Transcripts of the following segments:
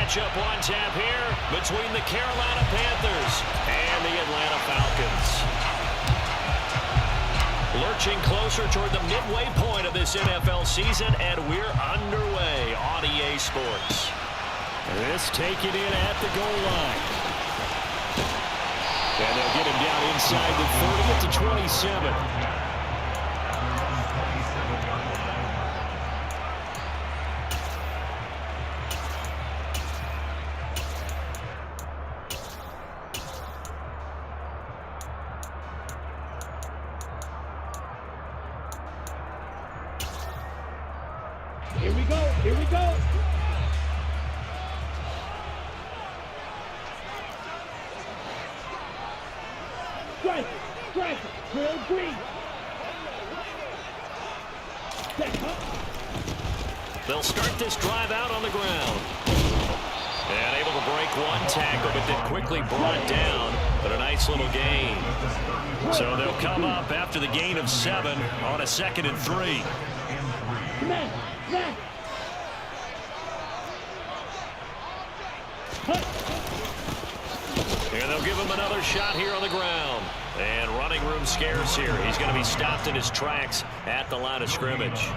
matchup on tap here between the Carolina Panthers and the Atlanta Falcons. Lurching closer toward the midway point of this NFL season, and we're underway on EA Sports. This take it in at the goal line. And they'll get him down inside the 30 to 27. Here we go. Here we go. Strike it, Drill green. They'll start this drive out on the ground. And able to break one tackle, but then quickly brought down. But a nice little gain. So they'll come up after the gain of 7 on a 2nd and 3. And they'll give him another shot here on the ground. And running room scarce here. He's going to be stopped in his tracks at the line of scrimmage.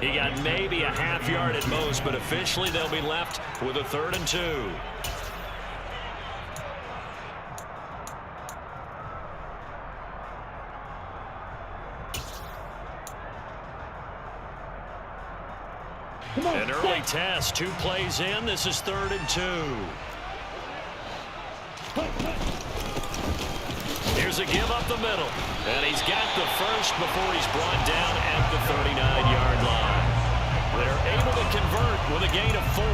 He got maybe a half yard at most, but officially they'll be left with a 3rd and 2. An early test, 2 plays in. This is 3rd and 2. Here's a give up the middle. And he's got the first before he's brought down at the 39-yard line. They're able to convert with a gain of 4.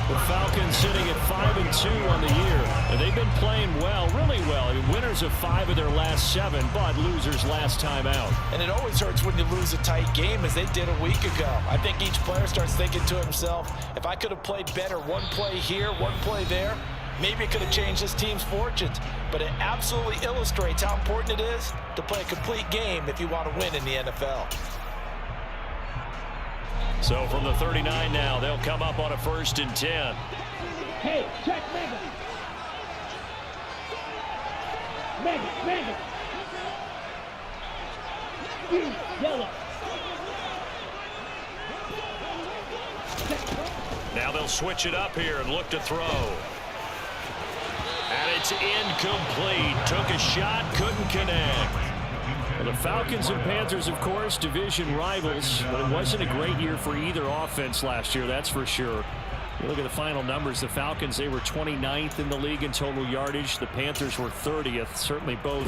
The Falcons sitting at 5-2 on the year. And they've been playing well, really well. I mean, winners of 5 of their last 7, but losers last time out. And it always hurts when you lose a tight game, as they did a week ago. I think each player starts thinking to himself, if I could have played better one play here, one play there, maybe it could have changed this team's fortunes. But it absolutely illustrates how important it is to play a complete game if you want to win in the NFL. So from the 39 now, they'll come up on a 1st and 10. Hey, check Mega. Mega. Yellow. Now they'll switch it up here and look to throw. And it's incomplete. Took a shot, couldn't connect. Well, the Falcons and Panthers, of course, division rivals. But it wasn't a great year for either offense last year, that's for sure. You look at the final numbers. The Falcons, they were 29th in the league in total yardage. The Panthers were 30th. Certainly both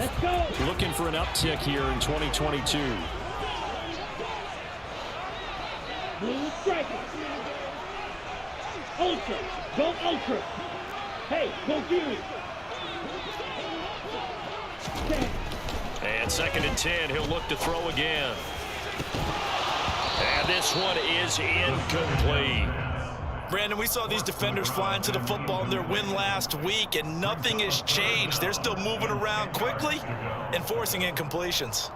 looking for an uptick here in 2022. Blue striker. Ultra. Go Ultra. Hey, go Fury. And 2nd and 10, he'll look to throw again. And this one is incomplete. Brandon, we saw these defenders flying to the football in their win last week, and nothing has changed. They're still moving around quickly and forcing incompletions.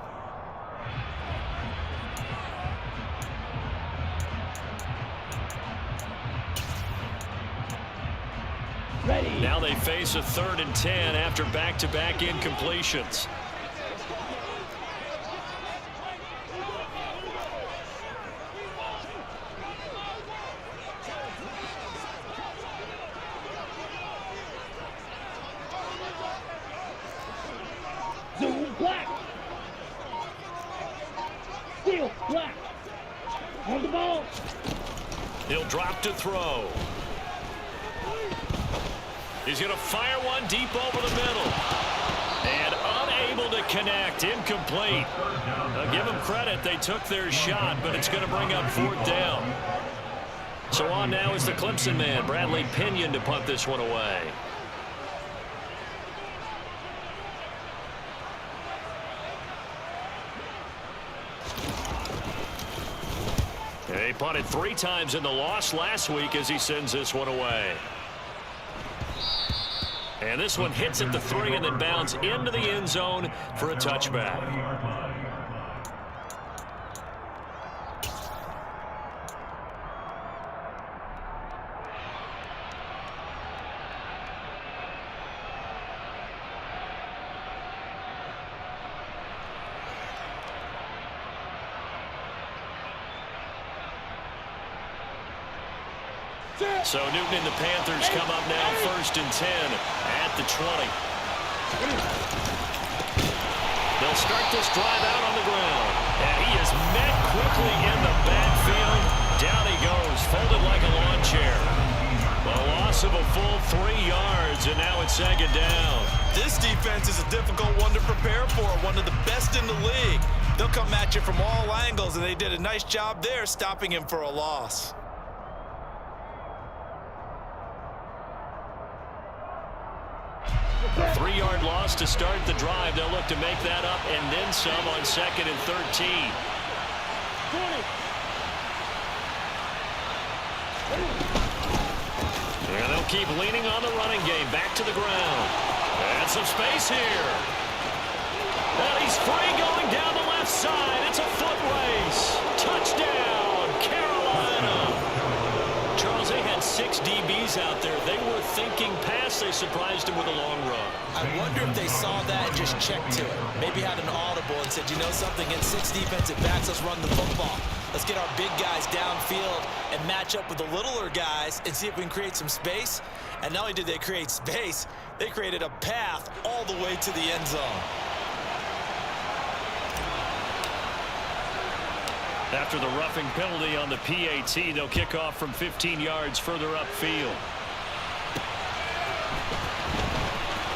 Ready. Now they face a 3rd and 10 after back-to-back incompletions. Zoom black. Steel black. On the ball. He'll drop to throw. He's going to fire one deep over the middle. And unable to connect. Incomplete. I'll give them credit. They took their shot, but it's going to bring up 4th down. So on now is the Clemson man, Bradley Pinion, to punt this one away. He punted 3 times in the loss last week as he sends this one away. And this one hits at the 3 and then bounds into the end zone for a touchback. So Newton and the Panthers come up now 1st and 10 at the 20. They'll start this drive out on the ground. And he is met quickly in the backfield. Down he goes, folded like a lawn chair. A loss of a full 3 yards, and now it's 2nd down. This defense is a difficult one to prepare for, one of the best in the league. They'll come at you from all angles, and they did a nice job there stopping him for a loss. A 3-yard loss to start the drive. They'll look to make that up and then some on 2nd and 13. And they'll keep leaning on the running game. Back to the ground. And some space here. And he's free going down the left side. It's a foot race. Touchdown, Carolina. Charles, they had 6 DBs out there. They were thinking pass. They surprised him with a long run. I wonder if they saw that and just checked to it. Maybe had an audible and said, you know something, in 6 defensive backs, let's run the football. Let's get our big guys downfield and match up with the littler guys and see if we can create some space. And not only did they create space, they created a path all the way to the end zone. After the roughing penalty on the PAT, they'll kick off from 15 yards further upfield.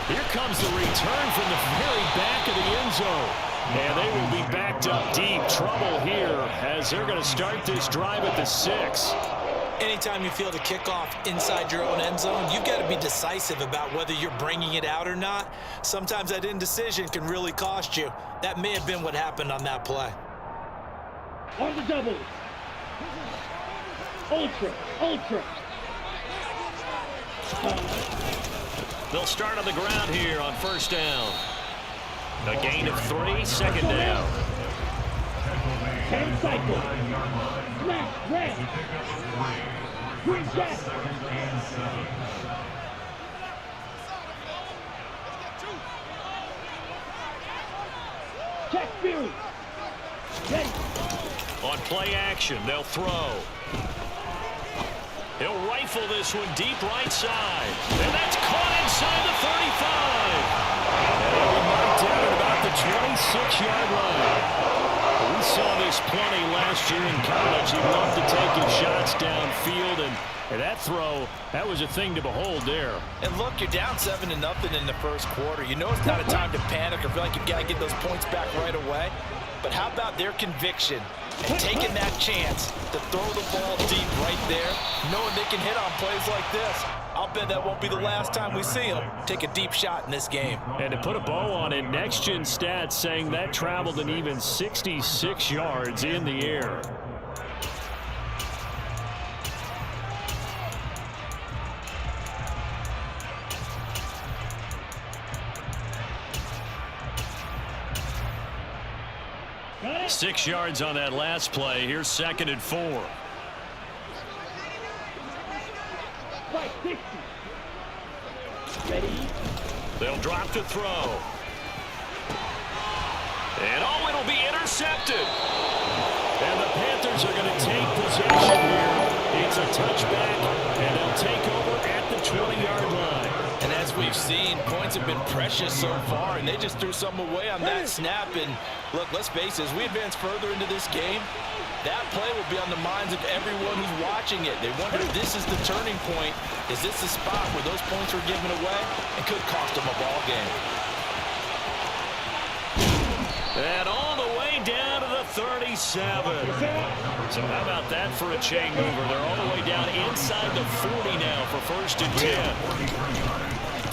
Here comes the return from the very back of the end zone. And they will be backed up deep. Trouble here as they're going to start this drive at the 6. Anytime you field a kickoff inside your own end zone, you've got to be decisive about whether you're bringing it out or not. Sometimes that indecision can really cost you. That may have been what happened on that play. On the double. Ultra. They'll start on the ground here on 1st down. A gain of 3, 2nd down. 10 cycles. Snap, red. Green jack. Check Fury. Ready. On play action, they'll throw. He'll rifle this one deep right side. And that's caught inside the 35. And he'll be marked down at about the 26-yard line. We saw this plenty last year in college. He loved to take his shots downfield, and that throw, that was a thing to behold there. And look, you're down 7-0 in the first quarter. You know it's not a time to panic or feel like you've got to get those points back right away. But how about their conviction and taking that chance to throw the ball deep right there, knowing they can hit on plays like this? I'll bet that won't be the last time we see them take a deep shot in this game. And to put a bow on it, Next Gen Stats saying that traveled an even 66 yards in the air. Got it. 6 yards on that last play. Here's 2nd and 4. Right, 60. Ready. They'll drop to throw. And oh, it'll be intercepted. And the Panthers are going to take possession here. It's a touchback, and they'll take over at the 20-yard line. And as we've seen, points have been precious so far, and they just threw some away on that snap. And look, let's face it, as we advance further into this game, that play will be on the minds of everyone who's watching it. They wonder if this is the turning point. Is this the spot where those points were given away and could cost them a ball game? And all the way down to the 37. So how about that for a chain mover? They're all the way down inside the 40 now for 1st and 10.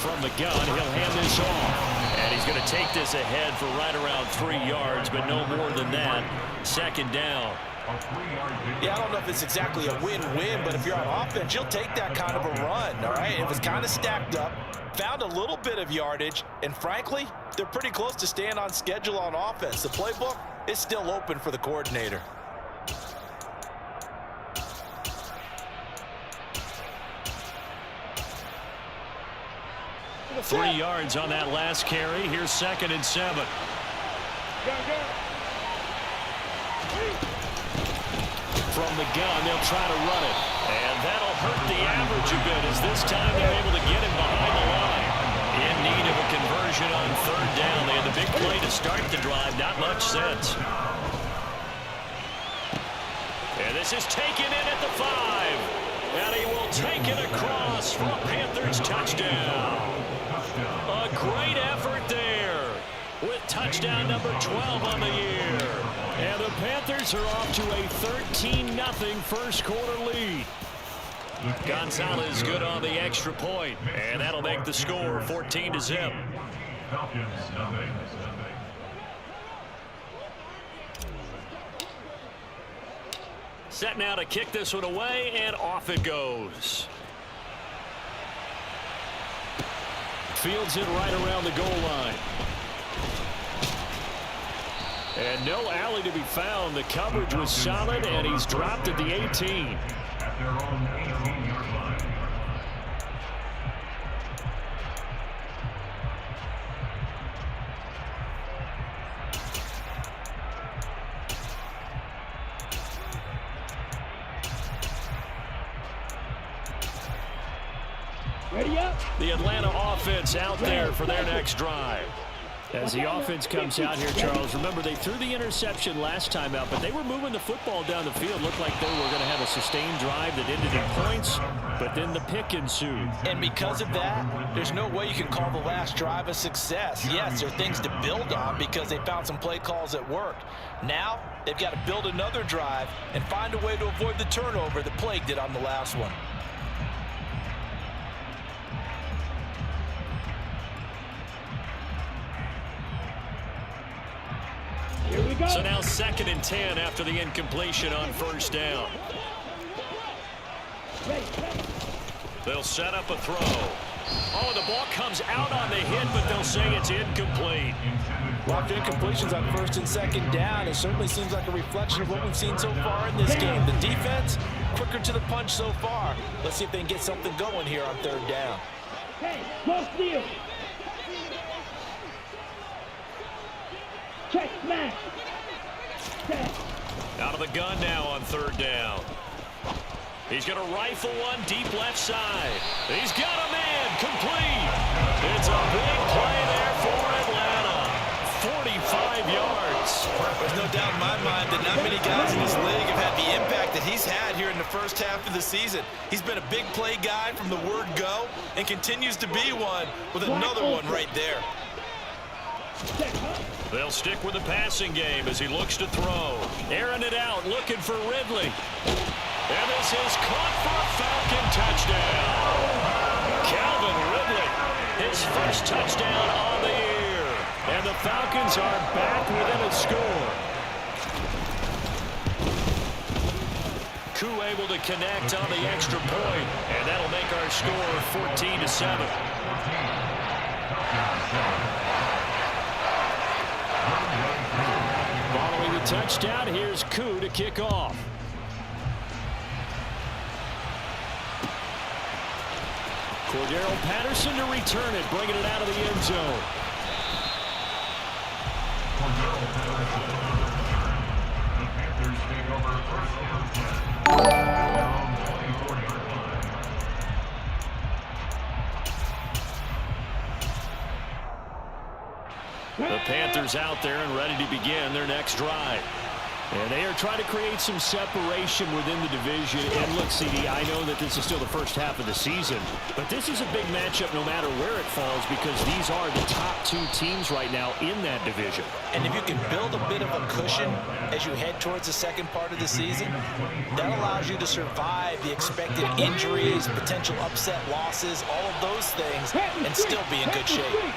From the gun, he'll hand this off. And he's going to take this ahead for right around 3 yards, but no more than that. 2nd down. Yeah, I don't know if it's exactly a win-win, but if you're on offense, you'll take that kind of a run, all right? It was kind of stacked up, found a little bit of yardage, and frankly, they're pretty close to staying on schedule on offense. The playbook is still open for the coordinator. 3 yards on that last carry. Here's 2nd and 7. From the gun, they'll try to run it. And that'll hurt the edge a bit as this time they're able to get him behind the line. In need of a conversion on third down. They had the big play to start the drive. Not much sense. And this is taken in at the 5. And he will take it across for a Panthers touchdown. A great effort there with touchdown number 12 on the year. And the Panthers are off to a 13-0 first quarter lead. Gonzalez good on the extra point, and that'll make the score 14-0. Set now to kick this one away, and off it goes. Fields it right around the goal line. And no alley to be found. The coverage was solid, and he's dropped at the 18. At their own 18-yard line. Ready up. The Atlanta offense out there for their next drive. As the offense comes out here, Charles, remember they threw the interception last time out, but they were moving the football down the field. Looked like they were going to have a sustained drive that ended in points, but then the pick ensued. And because of that, there's no way you can call the last drive a success. Yes, there are things to build on because they found some play calls that worked. Now, they've got to build another drive and find a way to avoid the turnover that plagued it on the last one. So now 2nd and 10 after the incompletion on first down. They'll set up a throw. Oh, the ball comes out on the hit, but they'll say it's incomplete. Locked incompletions on 1st and 2nd down. It certainly seems like a reflection of what we've seen so far in this game. The defense, quicker to the punch so far. Let's see if they can get something going here on 3rd down. Hey, go steal. Check, smash. Out of the gun now on 3rd down. He's going to rifle one deep left side. He's got a man complete. It's a big play there for Atlanta. 45 yards. There's no doubt in my mind that not many guys in this league have had the impact that he's had here in the first half of the season. He's been a big play guy from the word go and continues to be one with another one right there. They'll stick with the passing game as he looks to throw. Airing it out, looking for Ridley. And this is caught for a Falcon touchdown. Calvin Ridley, his first touchdown on the year. And the Falcons are back within a score. Koo able to connect on the extra point, and that'll make our score 14-7. Following the touchdown, here's Koo to kick off. Cordero Patterson to return it, bringing it out of the end zone. Cordero Patterson. The Panthers take over first and 10. Around 24-yard line. The Panthers out there and ready to begin their next drive. And they are trying to create some separation within the division. And look, CD, I know that this is still the first half of the season, but this is a big matchup no matter where it falls because these are the top 2 teams right now in that division. And if you can build a bit of a cushion as you head towards the second part of the season, that allows you to survive the expected injuries, potential upset losses, all of those things, and still be in good shape.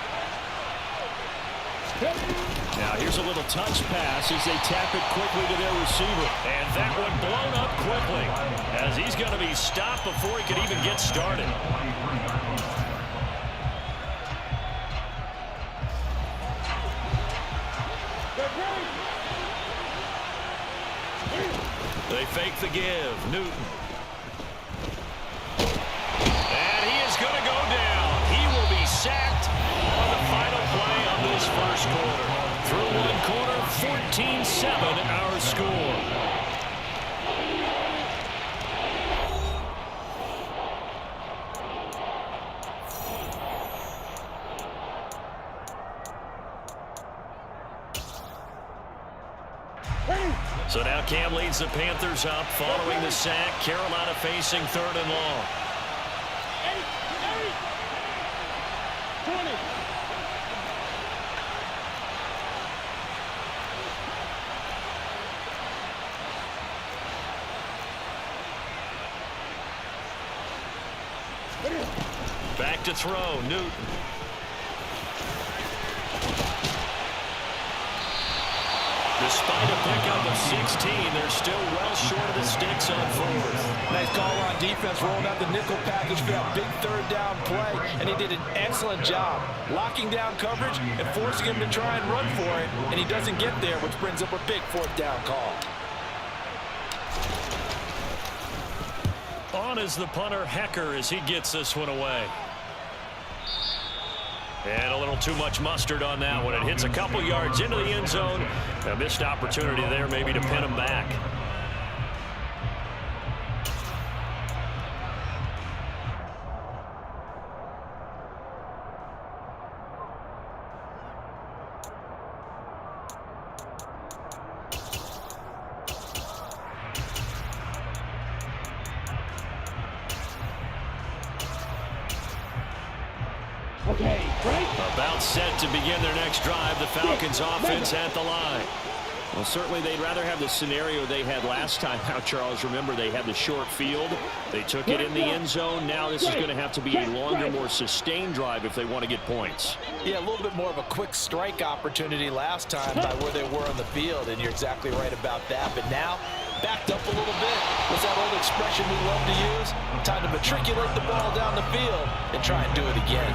Now here's a little touch pass as they tap it quickly to their receiver. And that one blown up quickly as he's going to be stopped before he could even get started. They fake the give. Newton. And he is going to go down. He will be sacked on the final play of this first quarter. Through one quarter, 14-7 our score. So now Cam leads the Panthers up following the sack. Carolina facing 3rd and long. 20. Back to throw, Newton. Despite a pickup of 16, they're still well short of the sticks on 4th. Nice call on defense, rolling out the nickel package for that big 3rd down play, and he did an excellent job locking down coverage and forcing him to try and run for it, and he doesn't get there, which brings up a big 4th down call. On is the punter, Hecker, as he gets this one away. And a little too much mustard on that one. It hits a couple yards into the end zone. A missed opportunity there maybe to pin him back. Okay, break. About set to begin their next drive. The Falcons offense at the line. Well, certainly they'd rather have the scenario they had last time out, Charles. Remember, they had the short field. They took it in the end zone. Now this is going to have to be a longer, more sustained drive if they want to get points. Yeah, a little bit more of a quick strike opportunity last time by where they were on the field, and you're exactly right about that. But now, backed up a little bit. What's that old expression we love to use? Time to matriculate the ball down the field and try and do it again.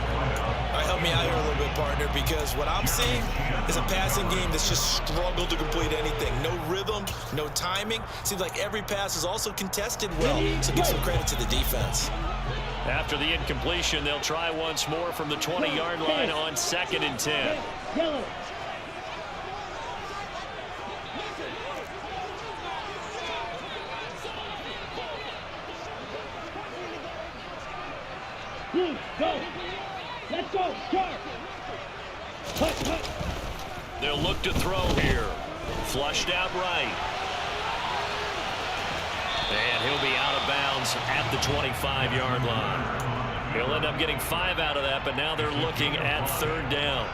All right, help me out here a little bit, partner, because what I'm seeing is a passing game that's just struggled to complete anything. No rhythm, no timing. Seems like every pass is also contested well, so give some credit to the defense. After the incompletion, they'll try once more from the 20-yard line on 2nd and 10. Yellow. Blue, go. Let's go. Sharp. Cut. They'll look to throw here. Flushed out right. And he'll be out of bounds at the 25-yard line. He'll end up getting 5 out of that, but now they're looking at 3rd down.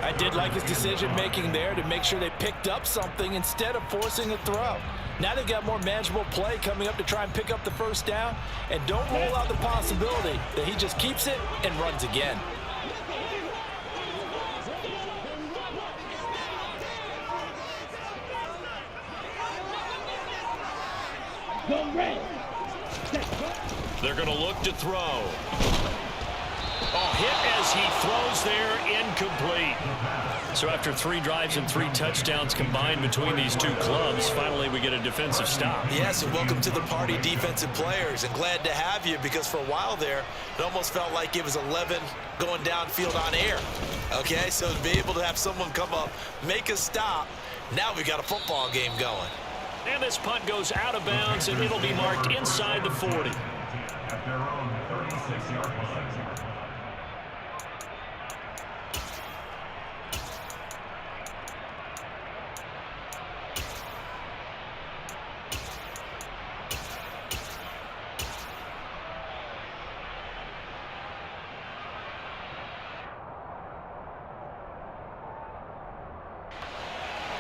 I did like his decision-making there to make sure they picked up something instead of forcing a throw. Now they've got more manageable play coming up to try and pick up the 1st down, and don't rule out the possibility that he just keeps it and runs again. Go red. They're going to look to throw. Oh, hit as he throws there, incomplete. So after 3 drives and 3 touchdowns combined between these two clubs, finally we get a defensive stop. Yes, and welcome to the party, defensive players, and glad to have you, because for a while there, it almost felt like it was 11 going downfield on air. Okay, so to be able to have someone come up, make a stop, now we've got a football game going. And this punt goes out of bounds, and it'll be marked inside the 40. At their own 36-yard line.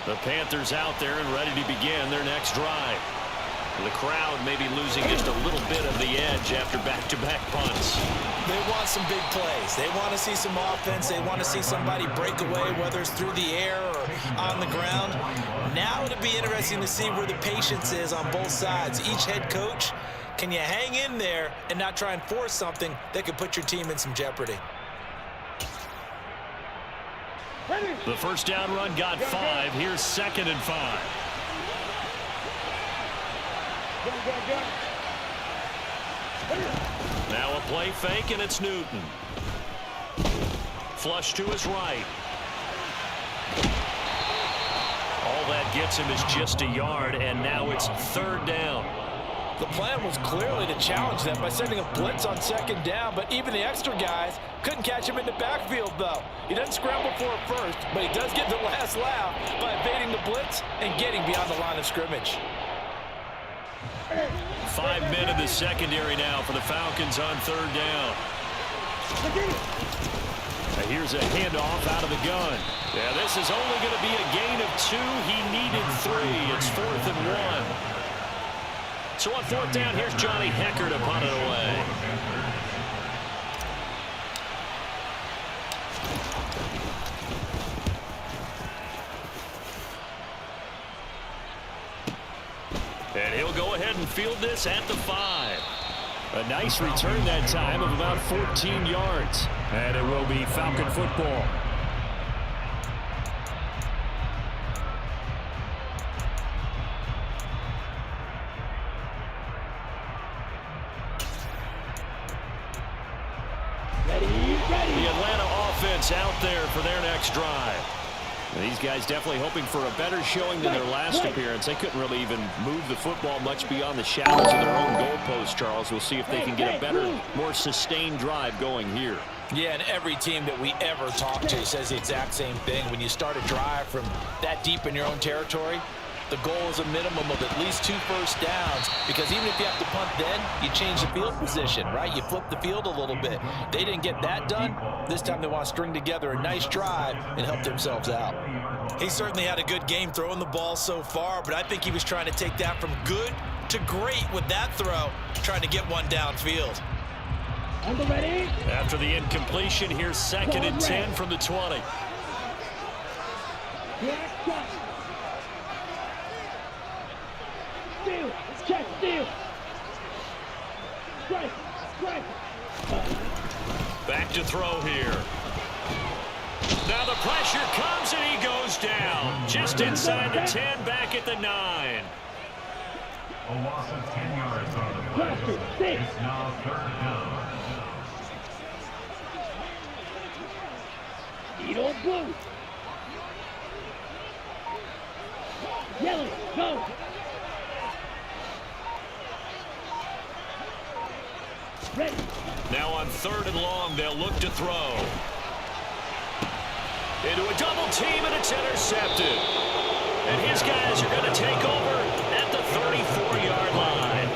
The Panthers out there and ready to begin their next drive. The crowd may be losing just a little bit of the edge after back-to-back punts. They want some big plays. They want to see some offense. They want to see somebody break away, whether it's through the air or on the ground. Now it'll be interesting to see where the patience is on both sides. Each head coach, can you hang in there and not try and force something that could put your team in some jeopardy? The 1st down run got 5. Here's 2nd and 5. Now a play fake, and it's Newton. Flush to his right. All that gets him is just a yard, and now it's 3rd down. The plan was clearly to challenge them by sending a blitz on second down, but even the extra guys couldn't catch him in the backfield, though. He doesn't scramble for it first, but he does get the last laugh by evading the blitz and getting beyond the line of scrimmage. 5 men in the secondary now for the Falcons on third down. Here's a handoff out of the gun. Yeah, this is only going to be a gain of 2. He needed 3. It's 4th and 1. So on fourth down, here's Johnny Hecker to punt it away. And he'll go ahead and field this at the 5. A nice return that time of about 14 yards. And it will be Falcon football. The Atlanta offense out there for their next drive. And these guys definitely hoping for a better showing than their last appearance. They couldn't really even move the football much beyond the shadows of their own goalposts, Charles. We'll see if they can get a better, more sustained drive going here. Yeah, and every team that we ever talk to says the exact same thing. When you start a drive from that deep in your own territory, the goal is a minimum of at least 2 first downs, because even if you have to punt then, you change the field position, right? You flip the field a little bit. They didn't get that done. This time they want to string together a nice drive and help themselves out. He certainly had a good game throwing the ball so far, but I think he was trying to take that from good to great with that throw, trying to get one downfield. After the incompletion, here's 2nd and 10 from the 20. Check, steal. Strike, strike. Back to throw here. Now the pressure comes and he goes down. Just inside the 10, back at the 9. A loss of 10 yards on the play. It's now 3rd down. Edo blue. Yellow, go. Ready. Now on 3rd and long, they'll look to throw. Into a double team, and it's intercepted. And his guys are going to take over at the 34-yard line.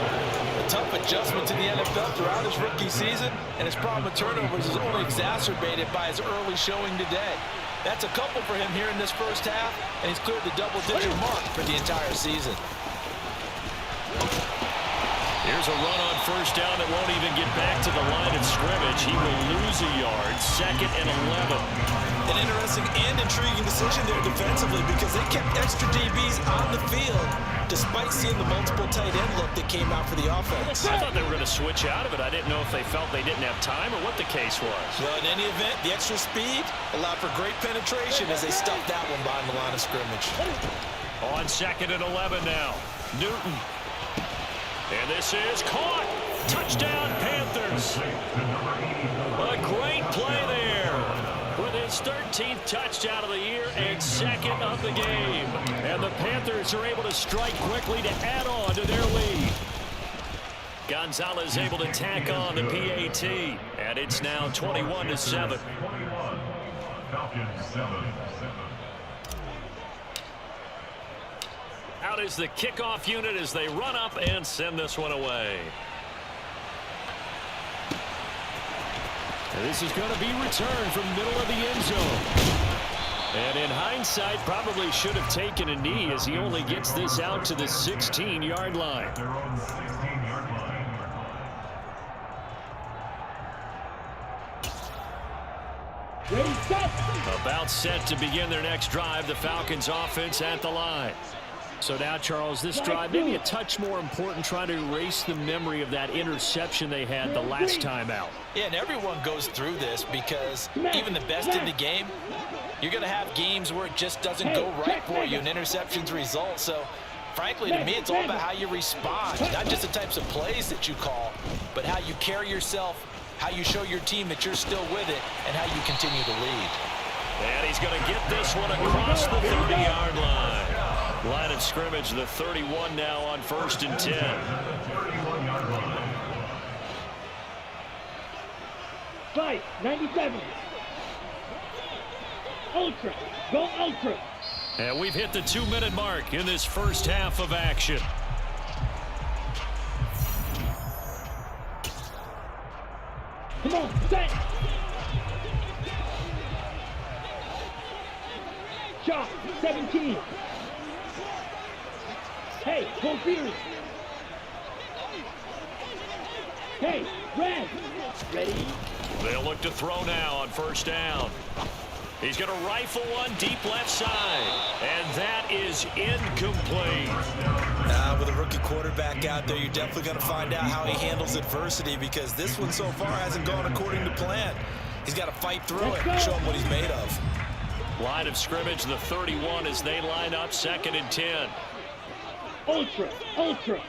A tough adjustment to the NFL throughout his rookie season, and his problem with turnovers is only exacerbated by his early showing today. That's a couple for him here in this first half, and he's cleared the double-digit mark for the entire season. Here's a run on first down that won't even get back to the line of scrimmage. He will lose a yard. 2nd and 11. An interesting and intriguing decision there defensively, because they kept extra DBs on the field despite seeing the multiple tight end look that came out for the offense. I thought they were going to switch out of it. I didn't know if they felt they didn't have time or what the case was. Well, in any event, the extra speed allowed for great penetration as they stuffed that one behind the line of scrimmage. On 2nd and 11 now. Newton. And this is caught. Touchdown, Panthers. A great play there with his 13th touchdown of the year and 2nd of the game. And the Panthers are able to strike quickly to add on to their lead. Gonzalez able to tack on the PAT. And it's now 21-7. Falcons 7. Out is the kickoff unit as they run up and send this one away. And this is going to be returned from middle of the end zone. And in hindsight, probably should have taken a knee as he only gets this out to the 16-yard line. Their own 16-yard line. Ready, set. About set to begin their next drive, the Falcons offense at the line. So now, Charles, this drive maybe a touch more important, trying to erase the memory of that interception they had the last time out. Yeah, and everyone goes through this, because even the best in the game, you're going to have games where it just doesn't go right for you and interceptions result. So, frankly, to me, it's all about how you respond, not just the types of plays that you call, but how you carry yourself, how you show your team that you're still with it, and how you continue to lead. And he's going to get this one across the 30-yard line. Line of scrimmage, the 31 now on 1st and 10. 31-yard line. 5-97. Ultra. Go Ultra. And we've hit the 2-minute mark in this first half of action. Come on, set. Shot, 17. Hey, go Fury. Hey, Red. Ready? They'll look to throw now on 1st down. He's going to rifle one deep left side. And that is incomplete. With a rookie quarterback out there, you're definitely going to find out how he handles adversity, because this one so far hasn't gone according to plan. He's got to fight through it and show him what he's made of. Line of scrimmage, the 31 as they line up 2nd and 10. Ultra, Ultra.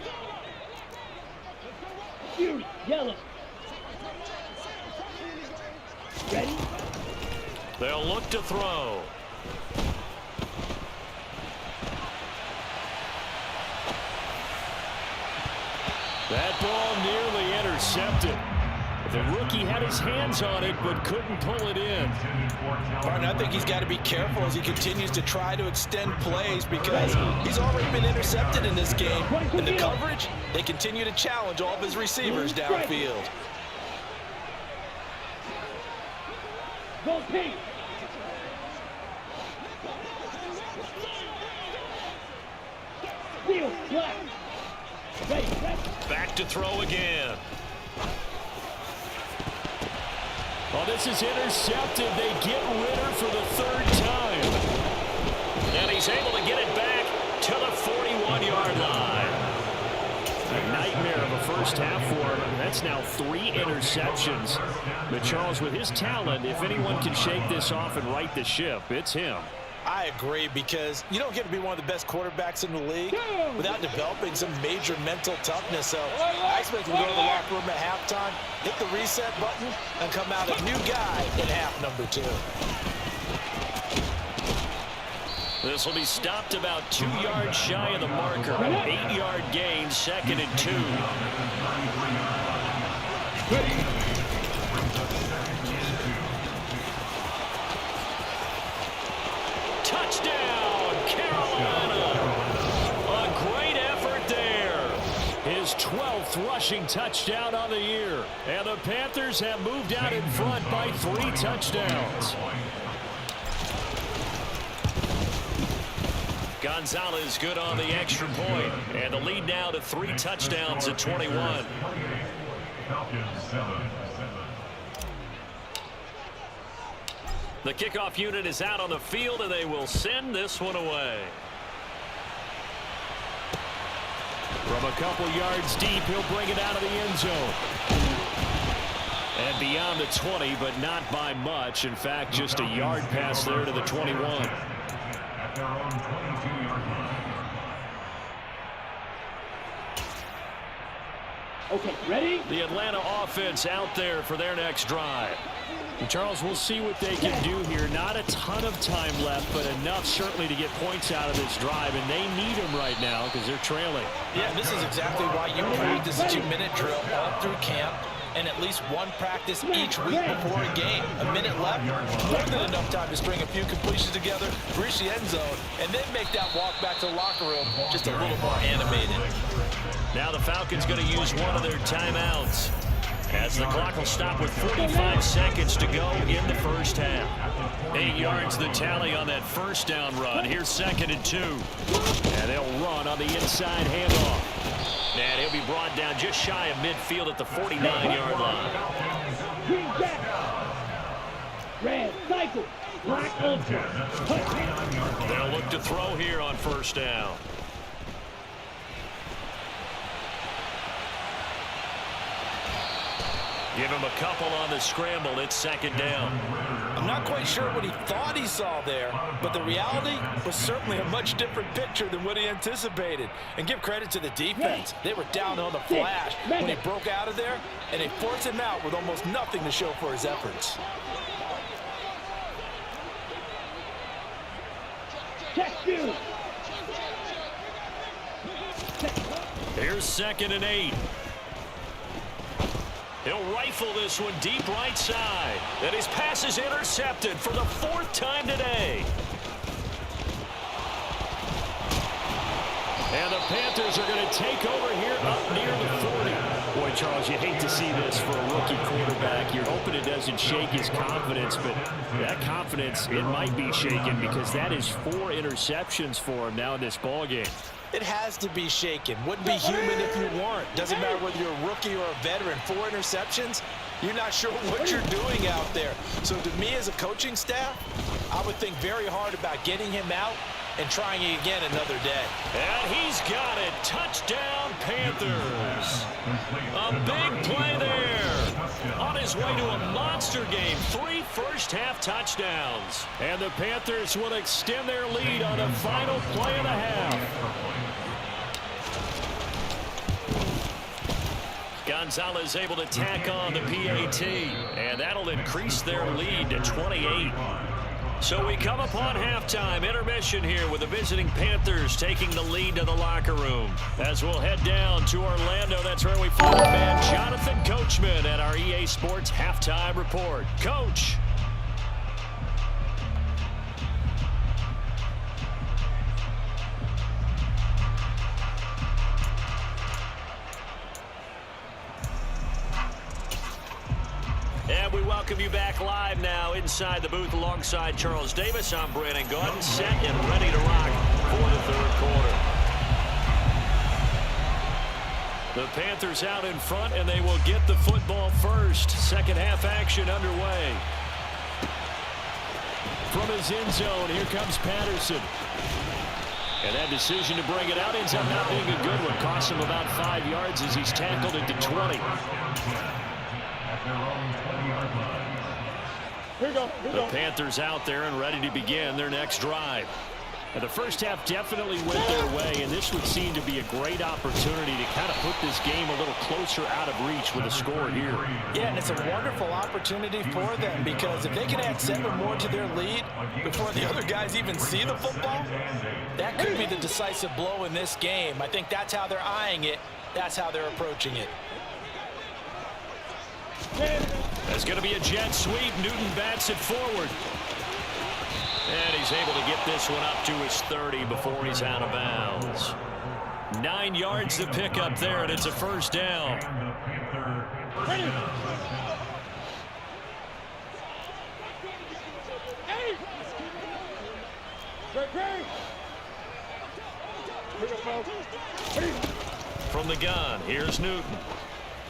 Fury, yellow. Ready? They'll look to throw. That ball nearly intercepted. The rookie had his hands on it but couldn't pull it in. Martin, I think he's got to be careful as he continues to try to extend plays, because he's already been intercepted in this game. And the coverage, they continue to challenge all of his receivers downfield. Go pink. Steel, black. Ready, ready. Back to throw again. Oh, this is intercepted. They get Ritter for the 3rd time. And he's able to get it back to the 41-yard line. A nightmare of a first half for him. That's now 3 interceptions. But Charles, with his talent, if anyone can shake this off and right the ship, it's him. I agree, because you don't get to be one of the best quarterbacks in the league without developing some major mental toughness. So I expect him to go to the locker room at halftime, hit the reset button, and come out a new guy in half number 2. This will be stopped about 2 yards shy of the marker. An 8-yard gain, 2nd and 2. Touchdown, Carolina! A great effort there. His 12th rushing touchdown on the year. And the Panthers have moved out in front by 3 touchdowns. Gonzalez good on the extra point. And the lead now to 3 touchdowns at 21. Falcons 7. The kickoff unit is out on the field, and they will send this one away. From a couple yards deep, he'll bring it out of the end zone. And beyond the 20, but not by much. In fact, just a yard pass there to the 21. At their own 22-yard line. Okay, ready? The Atlanta offense out there for their next drive. And Charles, we'll see what they can do here. Not a ton of time left, but enough certainly to get points out of this drive. And they need them right now because they're trailing. Yeah, this is exactly why you practice a 2-minute drill all through camp, and at least one practice each week before a game. A minute left, more than enough time to string a few completions together, reach the end zone, and then make that walk back to the locker room just a little more animated. Now the Falcons going to use one of their timeouts, as the clock will stop with 45 seconds to go in the first half. 8 yards the tally on that first down run. Here's 2nd and 2. And they'll run on the inside handoff. And he'll be brought down just shy of midfield at the 49-yard line. Green jack. Red cycle. Black ultra. They'll look to throw here on 1st down. Give him a couple on the scramble. It's 2nd down. I'm not quite sure what he thought he saw there, but the reality was certainly a much different picture than what he anticipated. And give credit to the defense. They were down on the flash when he broke out of there, and they forced him out with almost nothing to show for his efforts. Check you. Here's 2nd and 8. He'll rifle this one deep right side. And his pass is intercepted for the 4th time today. And the Panthers are going to take over here up near the 40. Boy, Charles, you hate to see this for a rookie quarterback. You're hoping it doesn't shake his confidence, but that confidence, it might be shaken because that is 4 interceptions for him now in this ballgame. It has to be shaken. Wouldn't be human if you weren't. Doesn't matter whether you're a rookie or a veteran. 4 interceptions, you're not sure what you're doing out there. So to me as a coaching staff, I would think very hard about getting him out and trying it again another day. And he's got it. Touchdown, Panthers. A big play there. On his way to a monster game. 3 first-half touchdowns. And the Panthers will extend their lead on the final play of the half. Gonzalez able to tack on the PAT. And that'll increase their lead to 28. So we come upon halftime intermission here with the visiting Panthers taking the lead to the locker room. As we'll head down to Orlando, that's where we find our man Jonathan Coachman at our EA Sports Halftime Report. Coach. And we welcome you back live now inside the booth alongside Charles Davis. I'm Brandon Gordon, set and ready to rock for the 3rd quarter. The Panthers out in front, and they will get the football first. 2nd half action underway. From his end zone, here comes Patterson. And that decision to bring it out ends up not being a good one. Costs him about 5 yards as he's tackled into 20. The Panthers out there and ready to begin their next drive. Now, the first half definitely went their way, and this would seem to be a great opportunity to kind of put this game a little closer out of reach with a score here. Yeah, and it's a wonderful opportunity for them because if they can add 7 more to their lead before the other guys even see the football, that could be the decisive blow in this game. I think that's how they're eyeing it. That's how they're approaching it. That's going to be a jet sweep. Newton bats it forward. And he's able to get this one up to his 30 before he's out of bounds. 9 yards to pick up there, and it's a first down. From the gun, here's Newton.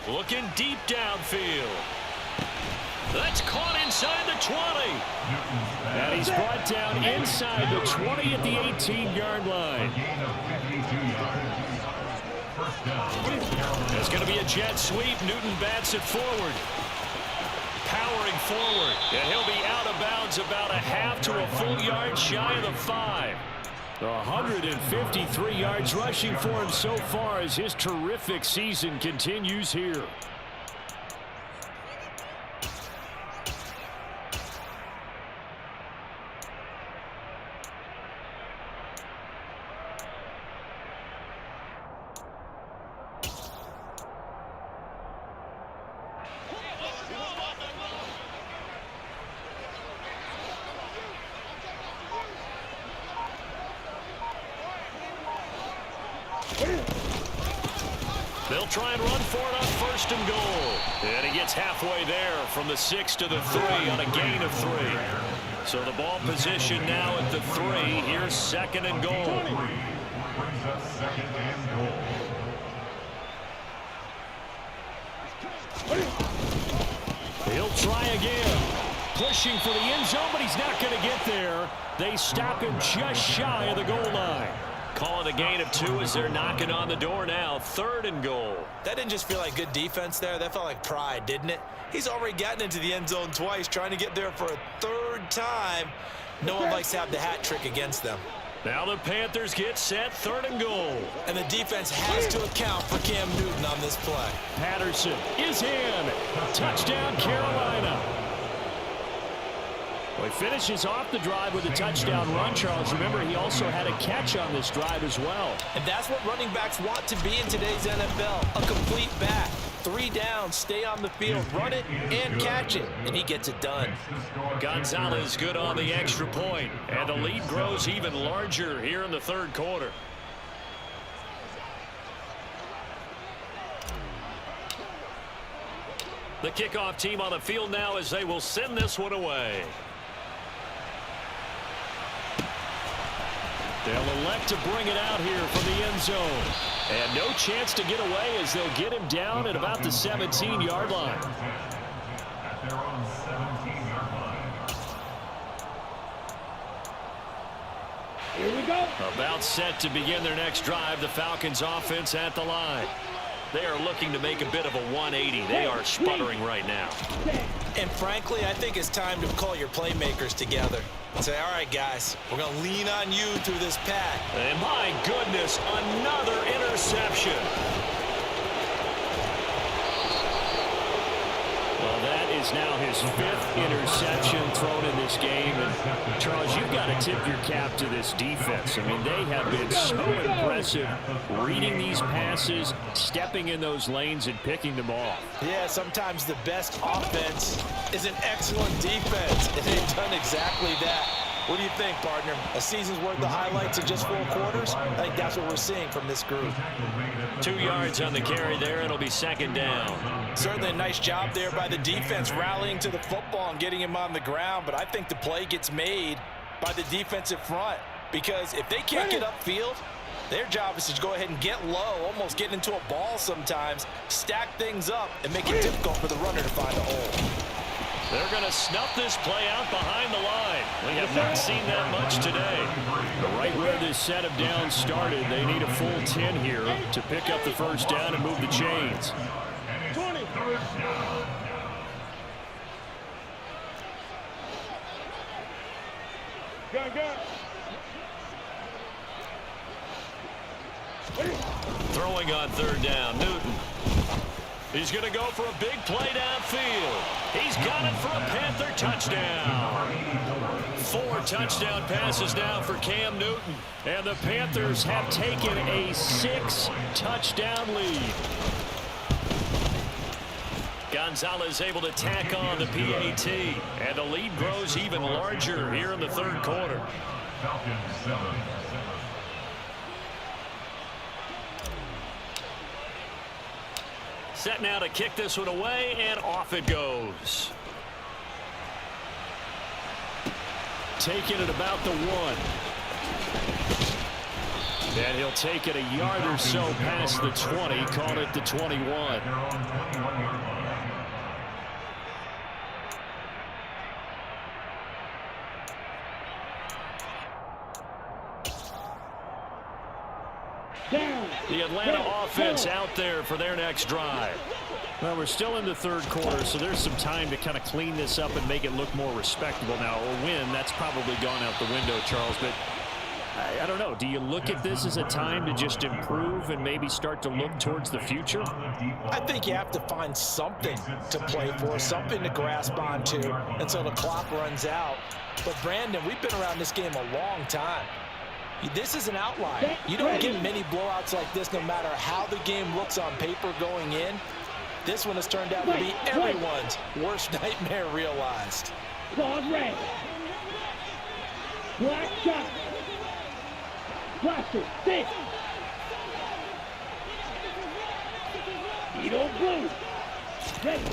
Looking deep downfield. That's caught inside the 20. And he's brought down inside the 20 at the 18-yard line. There's going to be a jet sweep. Newton bats it forward. Powering forward. And he'll be out of bounds about a half to a full yard shy of the 5. 153 yards rushing for him so far as his terrific season continues here. They'll try and run for it on 1st and goal. And he gets halfway there from the 6 to the 3 on a gain of 3. So the ball position now at the 3. Here's 2nd and goal. Brings us 2nd and goal. He'll try again. Pushing for the end zone, but he's not going to get there. They stop him just shy of the goal line. Call it a gain of 2 as they're knocking on the door now. 3rd and goal. That didn't just feel like good defense there. That felt like pride, didn't it? He's already gotten into the end zone twice, trying to get there for a 3rd time. No one likes to have the hat trick against them. Now the Panthers get set. 3rd and goal. And the defense has to account for Cam Newton on this play. Patterson is in. Touchdown, Carolina. Well, he finishes off the drive with a touchdown run, Charles. Remember, he also had a catch on this drive as well. And that's what running backs want to be in today's NFL, a complete back. 3 downs, stay on the field, run it, and catch it, and he gets it done. Gonzalez good on the extra point, and the lead grows even larger here in the third quarter. The kickoff team on the field now as they will send this one away. They'll elect to bring it out here from the end zone. And no chance to get away as they'll get him down at about the 17-yard line. At their own 17-yard line. Here we go. About set to begin their next drive. The Falcons offense at the line. They are looking to make a bit of a 180. They are sputtering right now. And frankly, I think it's time to call your playmakers together and say, all right, guys, we're going to lean on you through this pack. And my goodness, another interception. Well, that is now his 5th interception thrown in this game. And Charles, you've got to tip your cap to this defense. I mean, they have been so impressive reading these passes, stepping in those lanes, and picking them off. Yeah, sometimes the best offense is an excellent defense, and they've done exactly that. What do you think, partner? A season's worth of highlights in just 4 quarters? I think that's what we're seeing from this group. 2 yards on the carry there. It'll be 2nd down. Certainly a nice job there by the defense rallying to the football and getting him on the ground, but I think the play gets made by the defensive front because if they can't get upfield, their job is to go ahead and get low, almost get into a ball sometimes, stack things up, and make it difficult for the runner to find a hole. They're going to snuff this play out behind the line. We have not seen that much today. But right where this set of downs started, they need a full 10 here to pick up the first down and move the chains. 20. Gun. Throwing on 3rd down, Newton. He's going to go for a big play downfield. He's got it for a Panther touchdown. 4 touchdown passes now for Cam Newton. And the Panthers have taken a 6-touchdown lead. Gonzalez able to tack on the PAT. And the lead grows even larger here in the third quarter. Falcons 7. Set now to kick this one away, and off it goes. Taking it about the 1. And he'll take it a yard or so past the 20, call it the 21. Their own 21-yard line. The Atlanta offense out there for their next drive. Well, we're still in the third quarter, so there's some time to kind of clean this up and make it look more respectable. Now, a win, that's probably gone out the window, Charles, but I don't know. Do you look at this as a time to just improve and maybe start to look towards the future? I think you have to find something to play for, something to grasp onto until the clock runs out. But, Brandon, we've been around this game a long time. This is an outlier. You don't get many blowouts like this no matter how the game looks on paper going in. This one has turned out to be everyone's worst nightmare realized. Claws red. Black shot. Blaster, 6. Edo blue. Ready.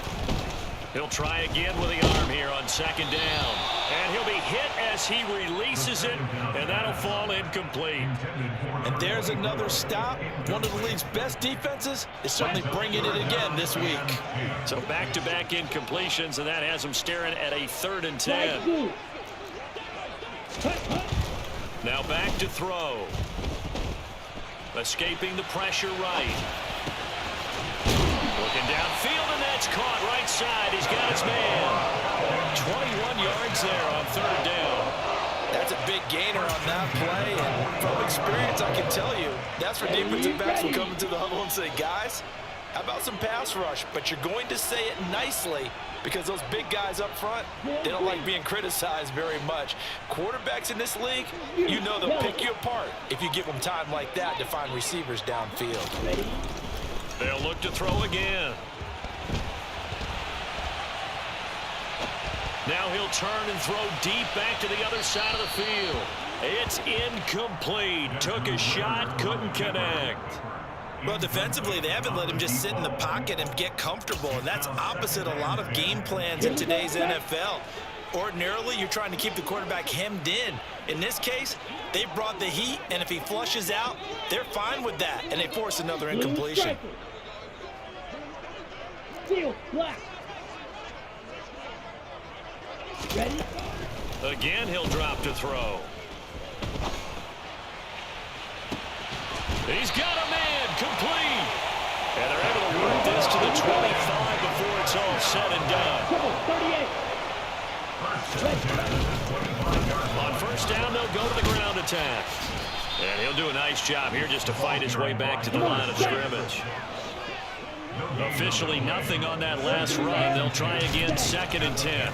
He'll try again with the arm here on 2nd down. And he'll be hit as he releases it, and that'll fall incomplete. And there's another stop. One of the league's best defenses is certainly bringing it again this week. So back-to-back incompletions, and that has him staring at a 3rd and 10. Now back to throw. Escaping the pressure right. Looking downfield, and that's caught right side. He's got his man. 21 yards there on 3rd down. That's a big gainer on that play. And from experience, I can tell you, that's where defensive backs will come into the huddle and say, guys, How about some pass rush? But you're going to say it nicely because those big guys up front, they don't like being criticized very much. Quarterbacks in this league, you know they'll pick you apart if you give them time like that to find receivers downfield. They'll look to throw again. Now he'll turn and throw deep back to the other side of the field. It's incomplete. Took a shot, couldn't connect. Well, defensively, they haven't let him just sit in the pocket and get comfortable, and that's opposite a lot of game plans in today's NFL. Ordinarily, you're trying to keep the quarterback hemmed in. In this case, they brought the heat, and if he flushes out, they're fine with that, and they force another incompletion. Seal, black. Ready? Again, he'll drop to throw. He's got a man, complete. And they're able to work this to the 25 before it's all said and done. 38. On first down, they'll go to the ground attack. And he'll do a nice job here just to fight his way back to the line of scrimmage. Officially nothing on that last run. They'll try again, 2nd and 10.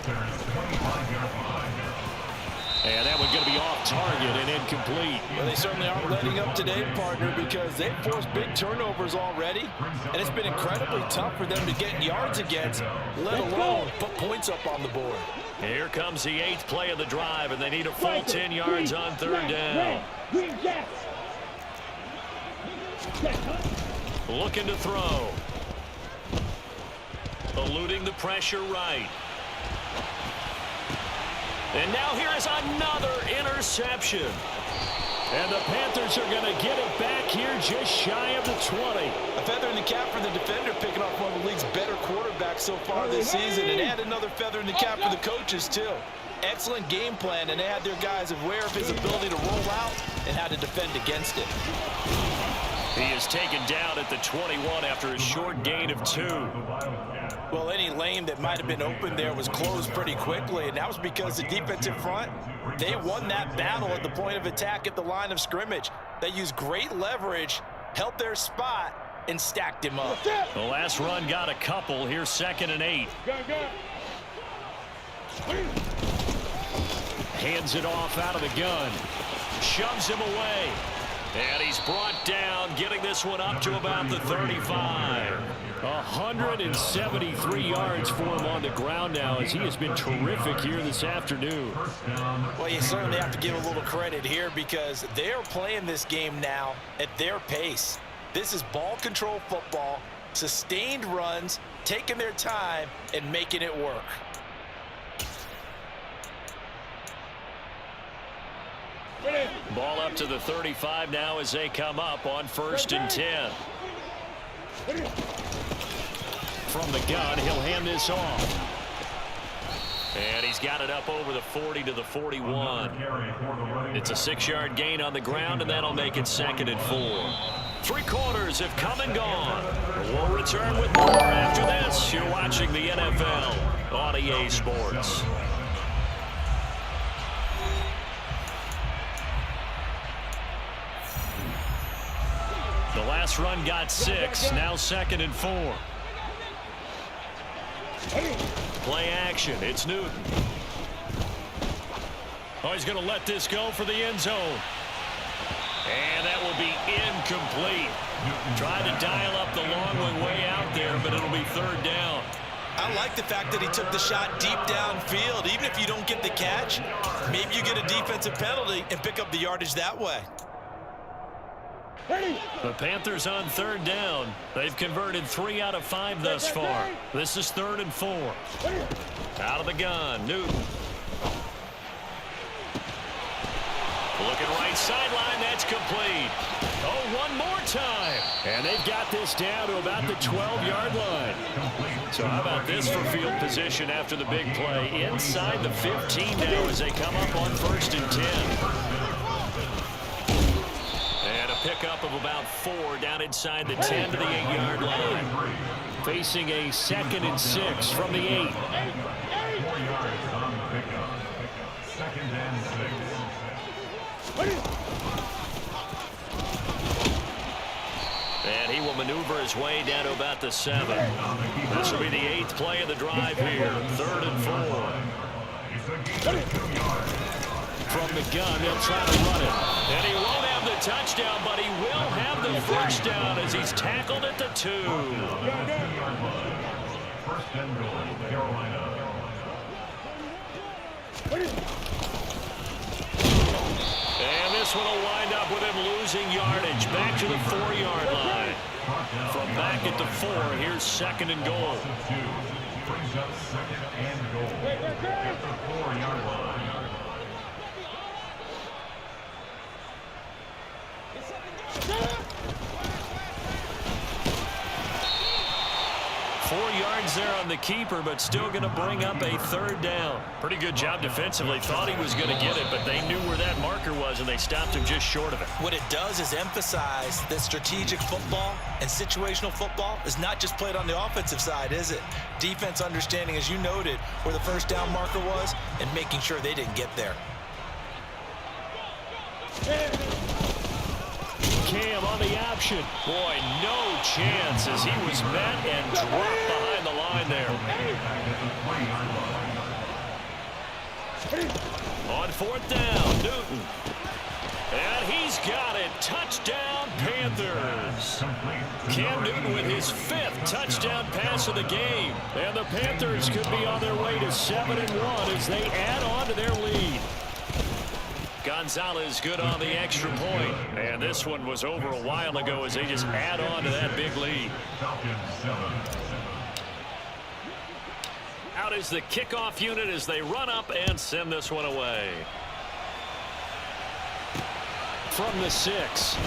And that one's going to be off target and incomplete. Well, they certainly aren't letting up today, partner, because they've forced big turnovers already, and it's been incredibly tough for them to get yards against, let alone put points up on the board. Here comes the 8th play of the drive, and they need a full 10 yards on 3rd down. Looking to throw. Eluding the pressure right. And now here is another interception. And the Panthers are going to get it back here just shy of the 20. A feather in the cap for the defender, picking off one of the league's better quarterbacks so far this season, and add another feather in the cap for the coaches, too. Excellent game plan, and they had their guys aware of his ability to roll out and how to defend against it. He is taken down at the 21 after a short gain of 2. Well, any lane that might have been open there was closed pretty quickly, and that was because the defensive front, they won that battle at the point of attack at the line of scrimmage. They used great leverage, held their spot, and stacked him up. The last run got a couple. Here's 2nd and 8. Hands it off out of the gun. Shoves him away. And he's brought down, getting this one up to about the 35. 173 yards for him on the ground now, as he has been terrific here this afternoon. Well, you certainly have to give a little credit here because they're playing this game now at their pace. This is ball control football, sustained runs, taking their time, and making it work. Ball up to the 35 now as they come up on 1st and 10. From the gun, he'll hand this off. And he's got it up over the 40 to the 41. It's a 6-yard gain on the ground, and that'll make it 2nd and 4. 3 quarters have come and gone. We'll return with more after this. You're watching the NFL on EA Sports. The last run got 6, now 2nd and 4. Play action, it's Newton. Oh, he's going to let this go for the end zone. And that will be incomplete. Tried to dial up the long one way out there, but it'll be 3rd down. I like the fact that he took the shot deep downfield. Even if you don't get the catch, maybe you get a defensive penalty and pick up the yardage that way. The Panthers on 3rd down. They've converted 3 out of 5 thus far. This is 3rd and 4. Out of the gun, Newton. Looking right sideline, that's complete. Oh, one more time. And they've got this down to about the 12-yard line. So how about this for field position after the big play? Inside the 15 now as they come up on 1st and 10. And a pickup of about 4 down inside the 10 to the 8-yard line. Facing a 2nd and 6 from the 8. 4 yards on the pickup. 2nd and 6. And he will maneuver his way down to about the 7. This will be the 8th play of the drive here. 3rd and 4. From the gun, they'll try to run it. And he won't have the touchdown, but he will have the first down as he's tackled at the 2. First and goal, Carolina. And this one will wind up with him losing yardage. Back to the 4-yard line. From back at the 4, here's 2nd and goal. Brings up 2nd and goal at the 4-yard line. 4 yards there on the keeper, but still going to bring up a 3rd down. Pretty good job defensively. Thought he was going to get it, but they knew where that marker was, and they stopped him just short of it. What it does is emphasize that strategic football and situational football is not just played on the offensive side, is it? Defense understanding, as you noted, where the first down marker was and making sure they didn't get there. Cam on the option. Boy, no chance as he was met and dropped behind the line there. On 4th down, Newton. And he's got it. Touchdown, Panthers. Cam Newton with his 5th touchdown pass of the game. And the Panthers could be on their way to 7-1 as they add on to their lead. Gonzalez good on the extra point. And this one was over a while ago as they just add on to that big lead. Out is the kickoff unit as they run up and send this one away. From the 6.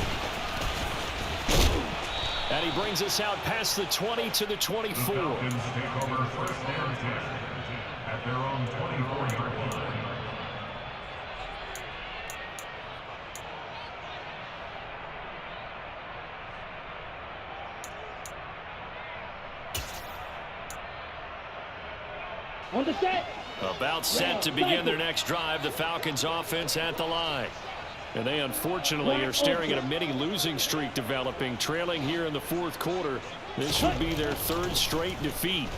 And he brings us out past the 20 to the 24. The Falcons take over 1st and 10 at their own 24-yard line. On the set. About set to begin their next drive. The Falcons offense at the line. And they unfortunately are staring at a mini losing streak developing, trailing here in the 4th quarter. This would be their 3rd straight defeat.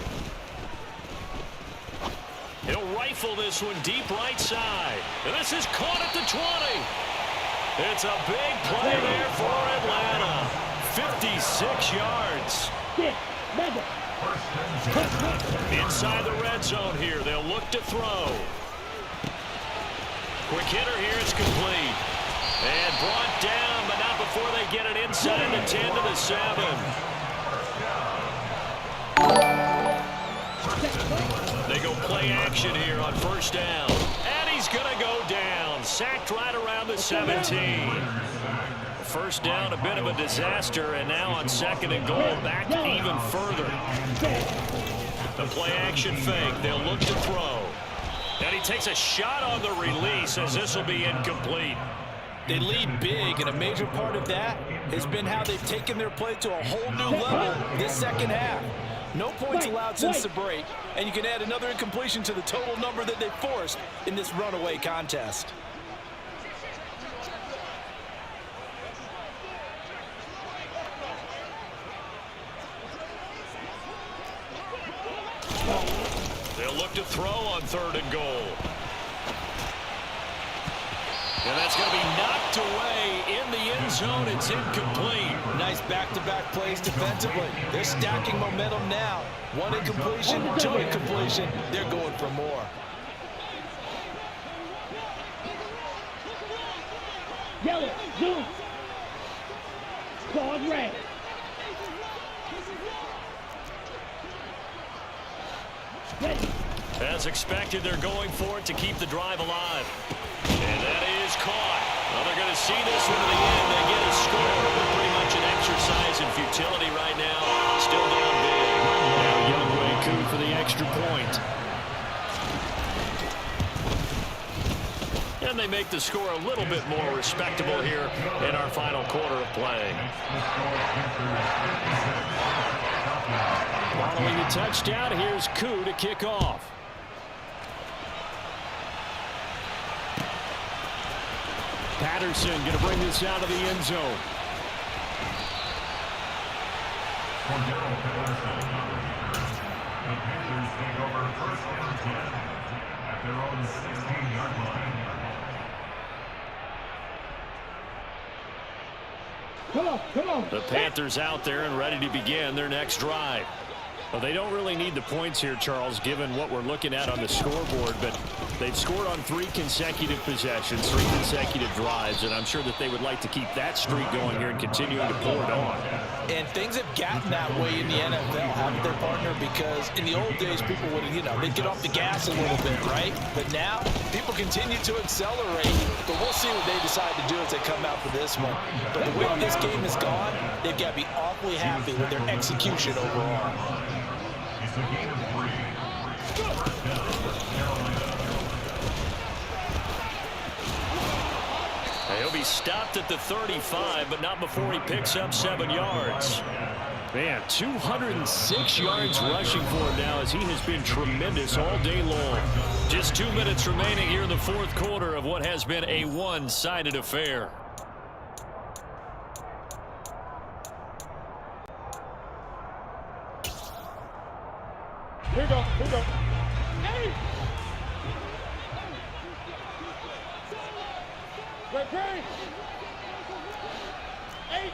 He'll rifle this one deep right side. And this is caught at the 20. It's a big play there for Atlanta. 56 yards. Inside the red zone here. They'll look to throw. Quick hitter here. It's complete. And brought down, but not before they get it inside the 10 to the 7. They go play action here on 1st down. And he's going to go down. Sacked right around the 17. 1st down, a bit of a disaster, and now on 2nd and goal, back even further. The play action fake. They'll look to throw. And he takes a shot on the release as this will be incomplete. They lead big, and a major part of that has been how they've taken their play to a whole new level this 2nd half. No points allowed since the break, and you can add another incompletion to the total number that they forced in this runaway contest. They'll look to throw on 3rd and goal. And that's going to be knocked away in the end zone. It's incomplete. Nice back-to-back plays defensively. They're stacking momentum now. 1 incompletion, 2 incompletion. They're going for more. Yellow, zoom. Claws red. Ready. As expected, they're going for it to keep the drive alive. And that is caught. Well, they're going to see this one to the end. They get a score, but pretty much an exercise in futility right now. Still down big. Now Youngway coup for the extra point. And they make the score a little bit more respectable here in our final quarter of play. Following the touchdown, here's Koo to kick off. Patterson going to bring this out of the end zone. Cordero Patterson. The Panthers take over first and 10 at their own 16-yard line. Come on, come on. The Panthers out there and ready to begin their next drive. Well, they don't really need the points here, Charles, given what we're looking at on the scoreboard, but they've scored on 3 consecutive possessions, 3 consecutive drives, and I'm sure that they would like to keep that streak going here and continuing to pour it on. And things have gotten that way in the NFL, haven't they, partner? Because in the old days, people would, they'd get off the gas a little bit, right? But now, people continue to accelerate. But we'll see what they decide to do as they come out for this one. But the way this game has gone, they've got to be awfully happy with their execution overall. It's a gain of 3. First down, Carolina. He'll be stopped at the 35, but not before he picks up 7 yards. Man, 206 yards rushing for him now as he has been tremendous all day long. Just 2 minutes remaining here in the 4th quarter of what has been a one-sided affair. Here we go, here we go. Hey! Great, great! 8!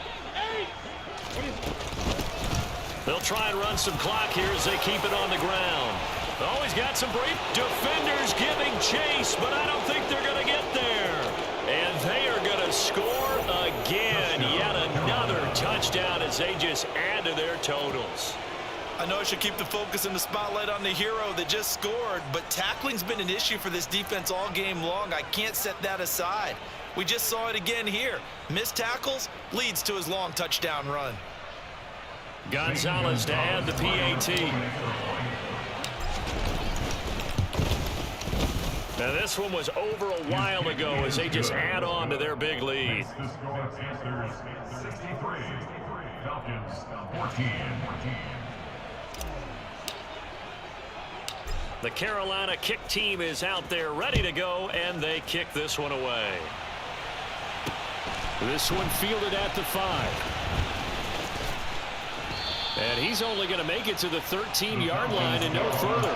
What is it? They'll try and run some clock here as they keep it on the ground. Always got some brave defenders giving chase, but I don't think they're going to get there. And they are going to score again. Yet another touchdown as they just add to their totals. I know I should keep the focus and the spotlight on the hero that just scored, but tackling's been an issue for this defense all game long. I can't set that aside. We just saw it again here. Missed tackles leads to his long touchdown run. Gonzalez to add the PAT. Now this one was over a while ago as they just add on to their big lead. The score, Panthers 63, Falcons 14. The Carolina kick team is out there ready to go, and they kick this one away. This one fielded at the 5. And he's only going to make it to the 13-yard line and no further.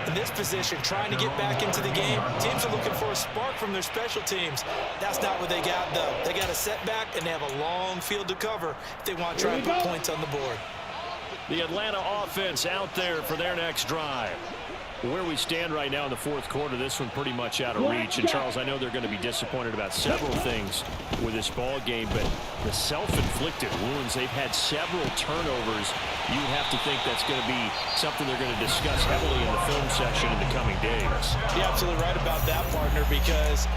In this position, trying to get back into the game, teams are looking for a spark from their special teams. That's not what they got, though. They got a setback, and they have a long field to cover if they want to try and put points on the board. The Atlanta offense out there for their next drive. Where we stand right now in the 4th quarter, this one pretty much out of reach. And, Charles, I know they're going to be disappointed about several things with this ball game, but the self-inflicted wounds, they've had several turnovers. You have to think that's going to be something they're going to discuss heavily in the film section in the coming days. You're absolutely right about that, partner, because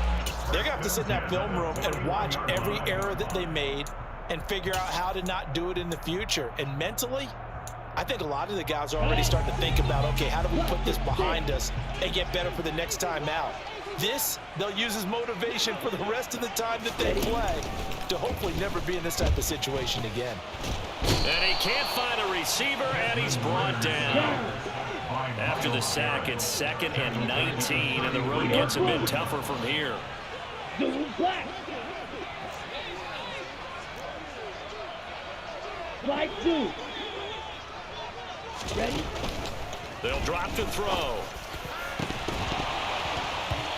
they're going to have to sit in that film room and watch every error that they made and figure out how to not do it in the future. And mentally, I think a lot of the guys are already starting to think about, okay, how do we put this behind us and get better for the next time out? This, they'll use as motivation for the rest of the time that they play to hopefully never be in this type of situation again. And he can't find a receiver, and he's brought down. After the sack, it's 2nd and 19, and the road gets a bit tougher from here. Black. Flag 2. Ready? They'll drop the throw.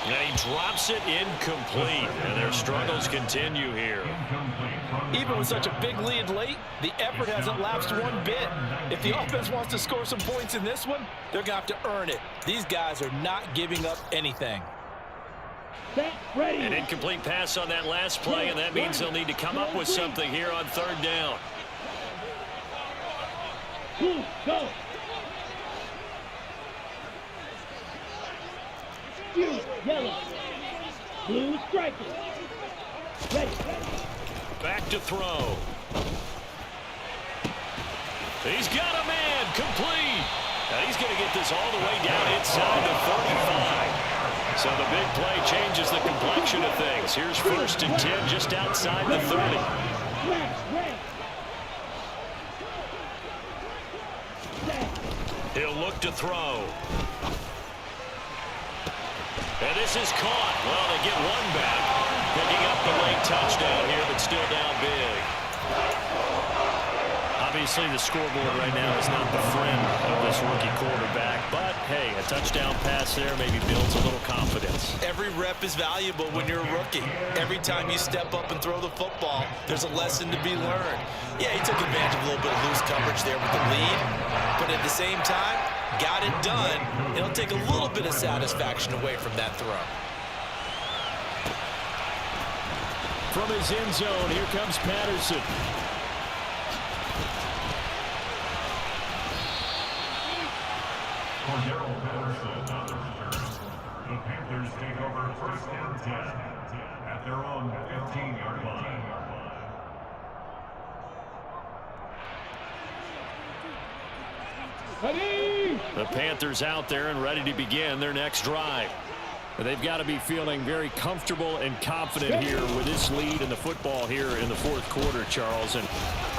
And he drops it incomplete. And their struggles continue here. Even with such a big lead late, the effort hasn't lapsed one bit. If the offense wants to score some points in this one, they're going to have to earn it. These guys are not giving up anything. Set, ready. An incomplete pass on that last play, and that means they'll need to come up with something here on 3rd down. Blue, go. Blue, yellow. Blue, striking. Ready. Back to throw. He's got a man, complete. And he's going to get this all the way down inside the 35. So the big play changes the complexion of things. Here's 1st and 10 just outside the 30. He'll look to throw. And this is caught. Well, they get one back. Picking up the late touchdown here, but still down big. Obviously, the scoreboard right now is not the friend of this rookie quarterback, but hey, a touchdown pass there maybe builds a little confidence. Every rep is valuable when you're a rookie. Every time you step up and throw the football, there's a lesson to be learned. Yeah, he took advantage of a little bit of loose coverage there with the lead, but at the same time, got it done. It'll take a little bit of satisfaction away from that throw. From his end zone, here comes Patterson. Cordero Patterson on the return. The Panthers take over first and 10 at their own 15-yard line. Ready! The Panthers out there and ready to begin their next drive. They've got to be feeling very comfortable and confident here with this lead in the football here in the fourth quarter, Charles. And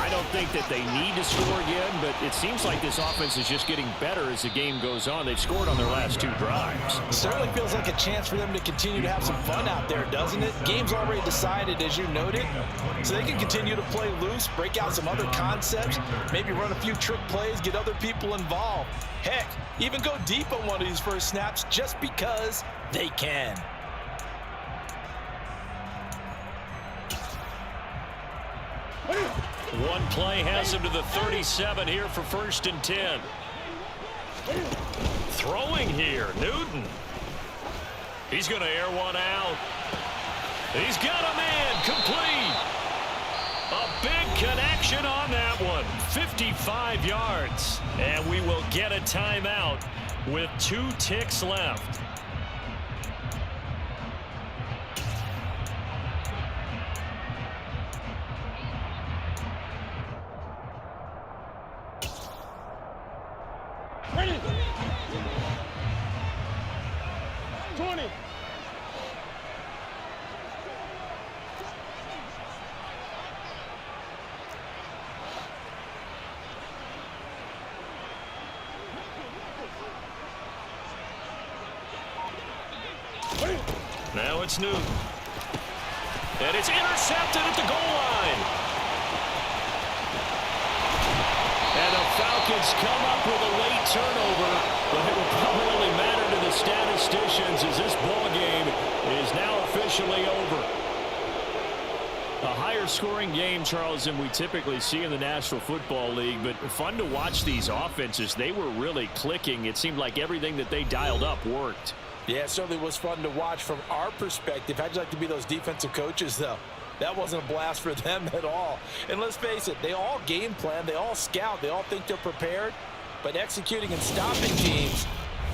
I don't think that they need to score again, but it seems like this offense is just getting better as the game goes on. They've scored on their last 2 drives. Certainly feels like a chance for them to continue to have some fun out there, doesn't it? Game's already decided, as you noted, so they can continue to play loose, break out some other concepts, maybe run a few trick plays, get other people involved. Heck, even go deep on one of these first snaps just because they can. One play has him to the 37 here for first and 10. Throwing here, Newton. He's going to air one out. He's got a man complete. A big connection on that one. 55 yards. And we will get a timeout with 2 ticks left. Ready! 20! Now it's Newton. And it's intercepted at the goal line. And the Falcons come up with a late turnover, but it will probably only matter to the statisticians as this ball game is now officially over. A higher scoring game, Charles, than we typically see in the National Football League, but fun to watch these offenses. They were really clicking. It seemed like everything that they dialed up worked. Yeah, it certainly was fun to watch from our perspective. How'd you like to be those defensive coaches, though? That wasn't a blast for them at all. And let's face it, they all game plan, they all scout, they all think they're prepared. But executing and stopping teams,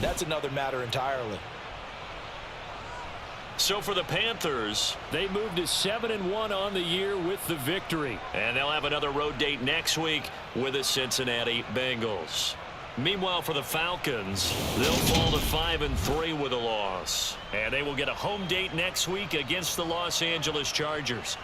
that's another matter entirely. So for the Panthers, they moved to 7-1 on the year with the victory. And they'll have another road date next week with the Cincinnati Bengals. Meanwhile, for the Falcons, they'll fall to 5-3 with a loss. And they will get a home date next week against the Los Angeles Chargers.